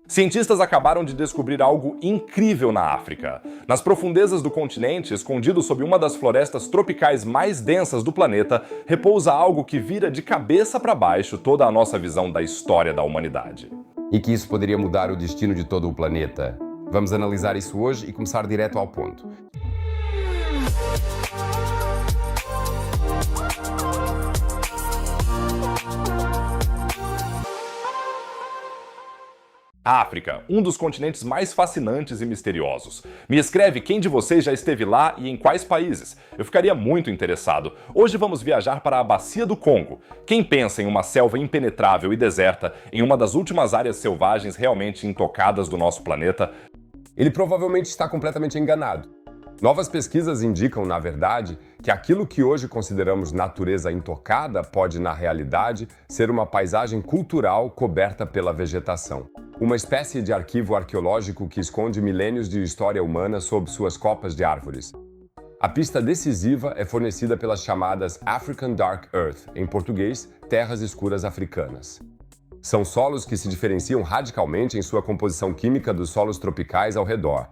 Cientistas acabaram de descobrir algo incrível na África. Nas profundezas do continente, escondido sob uma das florestas tropicais mais densas do planeta, repousa algo que vira de cabeça para baixo toda a nossa visão da história da humanidade. E que isso poderia mudar o destino de todo o planeta. Vamos analisar isso hoje e começar direto ao ponto. A África, um dos continentes mais fascinantes e misteriosos. Me escreve quem de vocês já esteve lá e em quais países. Eu ficaria muito interessado. Hoje vamos viajar para a Bacia do Congo. Quem pensa em uma selva impenetrável e deserta, em uma das últimas áreas selvagens realmente intocadas do nosso planeta, Ele provavelmente está completamente enganado. Novas pesquisas indicam, na verdade, que aquilo que hoje consideramos natureza intocada pode, na realidade, ser uma paisagem cultural coberta pela vegetação. Uma espécie de arquivo arqueológico que esconde milênios de história humana sob suas copas de árvores. A pista decisiva é fornecida pelas chamadas African Dark Earth, em português, terras escuras africanas. São solos que se diferenciam radicalmente em sua composição química dos solos tropicais ao redor.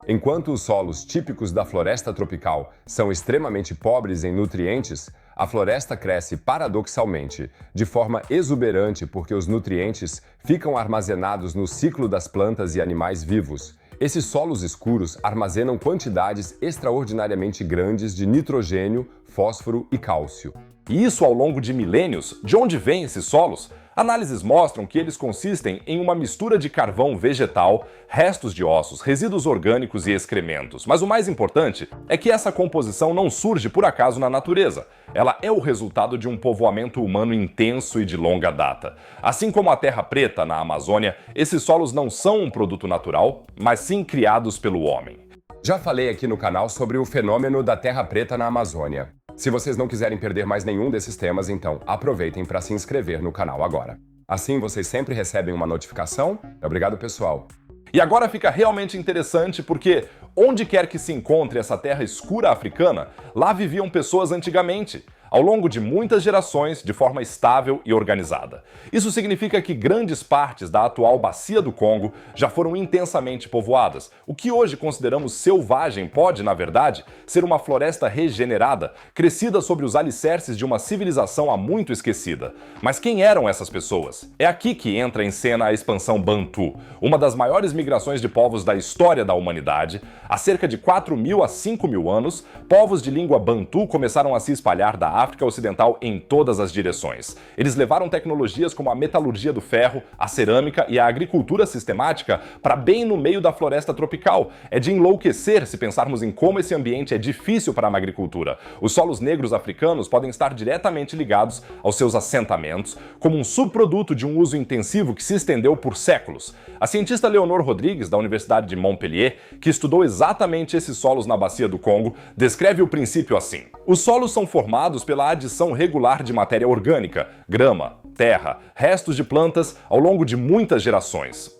Enquanto os solos típicos da floresta tropical são extremamente pobres em nutrientes, a floresta cresce paradoxalmente, de forma exuberante porque os nutrientes ficam armazenados no ciclo das plantas e animais vivos. Esses solos escuros armazenam quantidades extraordinariamente grandes de nitrogênio, fósforo e cálcio. e isso ao longo de milênios. De onde vêm esses solos? Análises mostram que eles consistem em uma mistura de carvão vegetal, restos de ossos, resíduos orgânicos e excrementos. Mas o mais importante é que essa composição não surge por acaso na natureza. Ela é o resultado de um povoamento humano intenso e de longa data. Assim como a terra preta na Amazônia, esses solos não são um produto natural, mas sim criados pelo homem. Já falei aqui no canal sobre o fenômeno da terra preta na Amazônia. Se vocês não quiserem perder mais nenhum desses temas, então aproveitem para se inscrever no canal agora. Assim vocês sempre recebem uma notificação. Obrigado, pessoal. E agora fica realmente interessante porque, onde quer que se encontre essa terra escura africana, lá viviam pessoas antigamente, ao longo de muitas gerações, de forma estável e organizada. Isso significa que grandes partes da atual Bacia do Congo já foram intensamente povoadas. O que hoje consideramos selvagem pode, na verdade, ser uma floresta regenerada, crescida sobre os alicerces de uma civilização há muito esquecida. Mas quem eram essas pessoas? É aqui que entra em cena a expansão Bantu, uma das maiores migrações de povos da história da humanidade. Há cerca de 4.000 a 5.000 anos, povos de língua Bantu começaram a se espalhar da África Ocidental em todas as direções. Eles levaram tecnologias como a metalurgia do ferro, a cerâmica e a agricultura sistemática para bem no meio da floresta tropical. É de enlouquecer se pensarmos em como esse ambiente é difícil para uma agricultura. Os solos negros africanos podem estar diretamente ligados aos seus assentamentos, como um subproduto de um uso intensivo que se estendeu por séculos. A cientista Leonor Rodrigues, da Universidade de Montpellier, que estudou exatamente esses solos na Bacia do Congo, descreve o princípio assim: os solos são formados pela adição regular de matéria orgânica, grama, terra, restos de plantas ao longo de muitas gerações.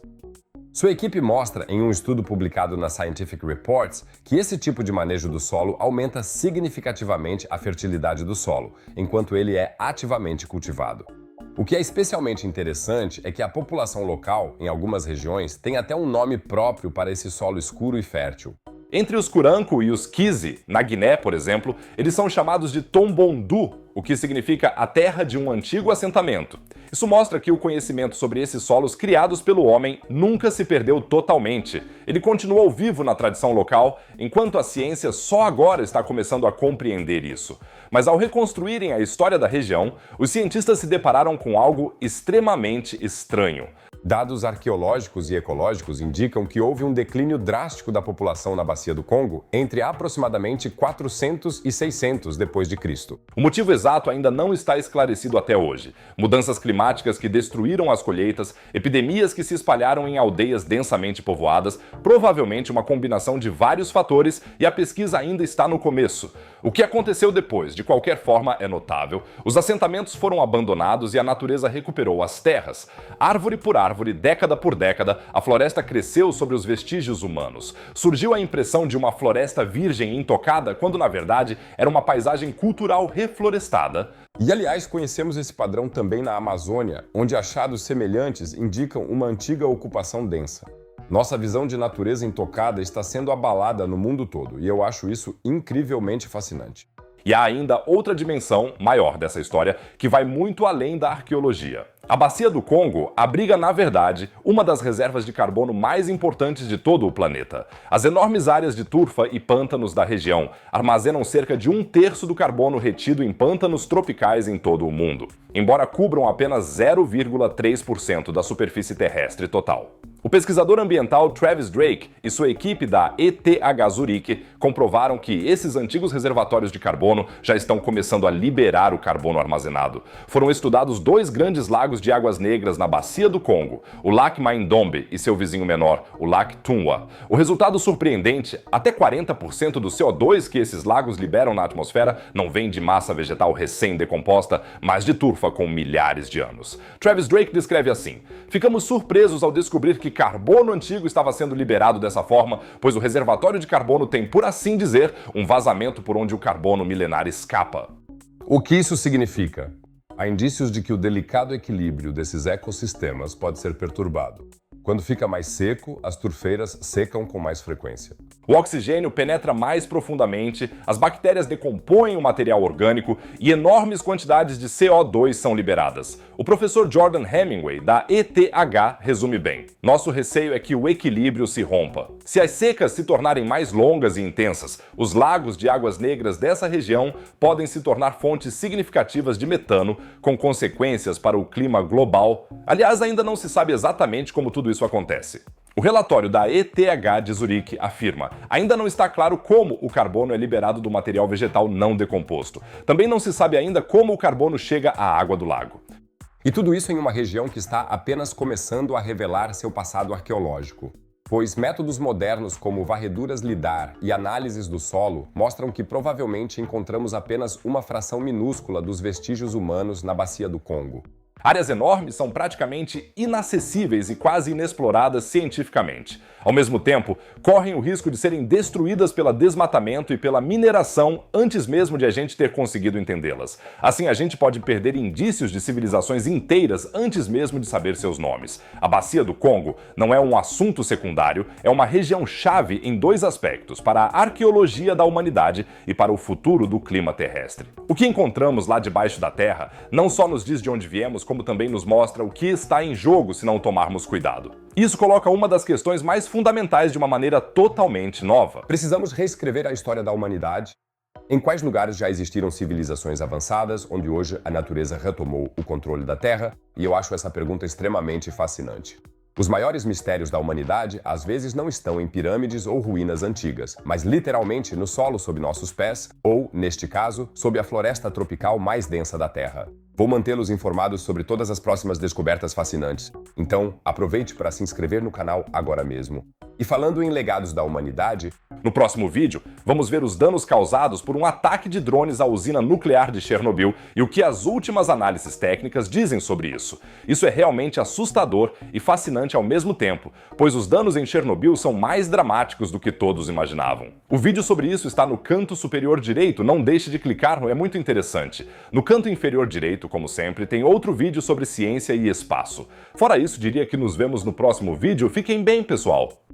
Sua equipe mostra, em um estudo publicado na Scientific Reports, que esse tipo de manejo do solo aumenta significativamente a fertilidade do solo, enquanto ele é ativamente cultivado. O que é especialmente interessante é que a população local, em algumas regiões, tem até um nome próprio para esse solo escuro e fértil. Entre os Kuranko e os Kizi, na Guiné, por exemplo, eles são chamados de Tombondu, o que significa a terra de um antigo assentamento. Isso mostra que o conhecimento sobre esses solos criados pelo homem nunca se perdeu totalmente. Ele continuou vivo na tradição local, enquanto a ciência só agora está começando a compreender isso. Mas ao reconstruírem a história da região, os cientistas se depararam com algo extremamente estranho. Dados arqueológicos e ecológicos indicam que houve um declínio drástico da população na Bacia do Congo entre aproximadamente 400 e 600 depois de Cristo. O motivo exato ainda não está esclarecido até hoje. Mudanças climáticas que destruíram as colheitas, epidemias que se espalharam em aldeias densamente povoadas, provavelmente uma combinação de vários fatores, e a pesquisa ainda está no começo. O que aconteceu depois, de qualquer forma, é notável. Os assentamentos foram abandonados e a natureza recuperou as terras. Árvore por árvore, década por década, a floresta cresceu sobre os vestígios humanos. Surgiu a impressão de uma floresta virgem intocada, quando na verdade era uma paisagem cultural reflorestada. E aliás, conhecemos esse padrão também na Amazônia, onde achados semelhantes indicam uma antiga ocupação densa. Nossa visão de natureza intocada está sendo abalada no mundo todo, e eu acho isso incrivelmente fascinante. E há ainda outra dimensão maior dessa história, que vai muito além da arqueologia. A Bacia do Congo abriga, na verdade, uma das reservas de carbono mais importantes de todo o planeta. As enormes áreas de turfa e pântanos da região armazenam cerca de 1/3 do carbono retido em pântanos tropicais em todo o mundo, embora cubram apenas 0,3% da superfície terrestre total. O pesquisador ambiental Travis Drake e sua equipe da ETH Zurich comprovaram que esses antigos reservatórios de carbono já estão começando a liberar o carbono armazenado. Foram estudados 2 grandes lagos de águas negras na Bacia do Congo, o Lac Mai-Ndombe e seu vizinho menor, o Lac Tumwa. O resultado surpreendente, até 40% do CO2 que esses lagos liberam na atmosfera não vem de massa vegetal recém-decomposta, mas de turfa com milhares de anos. Travis Drake descreve assim: "Ficamos surpresos ao descobrir que carbono antigo estava sendo liberado dessa forma, pois o reservatório de carbono tem, por assim dizer, um vazamento por onde o carbono milenar escapa." O que isso significa? Há indícios de que o delicado equilíbrio desses ecossistemas pode ser perturbado. Quando fica mais seco, as turfeiras secam com mais frequência. O oxigênio penetra mais profundamente, as bactérias decompõem o material orgânico e enormes quantidades de CO2 são liberadas. O professor Jordan Hemingway, da ETH, resume bem: "Nosso receio é que o equilíbrio se rompa. Se as secas se tornarem mais longas e intensas, os lagos de águas negras dessa região podem se tornar fontes significativas de metano, com consequências para o clima global." Aliás, ainda não se sabe exatamente como tudo isso acontece. O relatório da ETH de Zurique afirma: ainda não está claro como o carbono é liberado do material vegetal não decomposto. Também não se sabe ainda como o carbono chega à água do lago. E tudo isso em uma região que está apenas começando a revelar seu passado arqueológico. Pois métodos modernos como varreduras lidar e análises do solo mostram que provavelmente encontramos apenas uma fração minúscula dos vestígios humanos na Bacia do Congo. Áreas enormes são praticamente inacessíveis e quase inexploradas cientificamente. Ao mesmo tempo, correm o risco de serem destruídas pelo desmatamento e pela mineração antes mesmo de a gente ter conseguido entendê-las. Assim, a gente pode perder indícios de civilizações inteiras antes mesmo de saber seus nomes. A Bacia do Congo não é um assunto secundário, é uma região-chave em 2 aspectos: para a arqueologia da humanidade e para o futuro do clima terrestre. O que encontramos lá debaixo da Terra não só nos diz de onde viemos, como também nos mostra o que está em jogo se não tomarmos cuidado. Isso coloca uma das questões mais fundamentais de uma maneira totalmente nova. Precisamos reescrever a história da humanidade? Em quais lugares já existiram civilizações avançadas, onde hoje a natureza retomou o controle da Terra? E eu acho essa pergunta extremamente fascinante. Os maiores mistérios da humanidade às vezes não estão em pirâmides ou ruínas antigas, mas literalmente no solo sob nossos pés, ou, neste caso, sob a floresta tropical mais densa da Terra. Vou mantê-los informados sobre todas as próximas descobertas fascinantes. Então, aproveite para se inscrever no canal agora mesmo. E falando em legados da humanidade, no próximo vídeo, vamos ver os danos causados por um ataque de drones à usina nuclear de Chernobyl e o que as últimas análises técnicas dizem sobre isso. Isso é realmente assustador e fascinante ao mesmo tempo, pois os danos em Chernobyl são mais dramáticos do que todos imaginavam. O vídeo sobre isso está no canto superior direito, não deixe de clicar, é muito interessante. No canto inferior direito, como sempre, tem outro vídeo sobre ciência e espaço. Fora isso, diria que nos vemos no próximo vídeo. Fiquem bem, pessoal!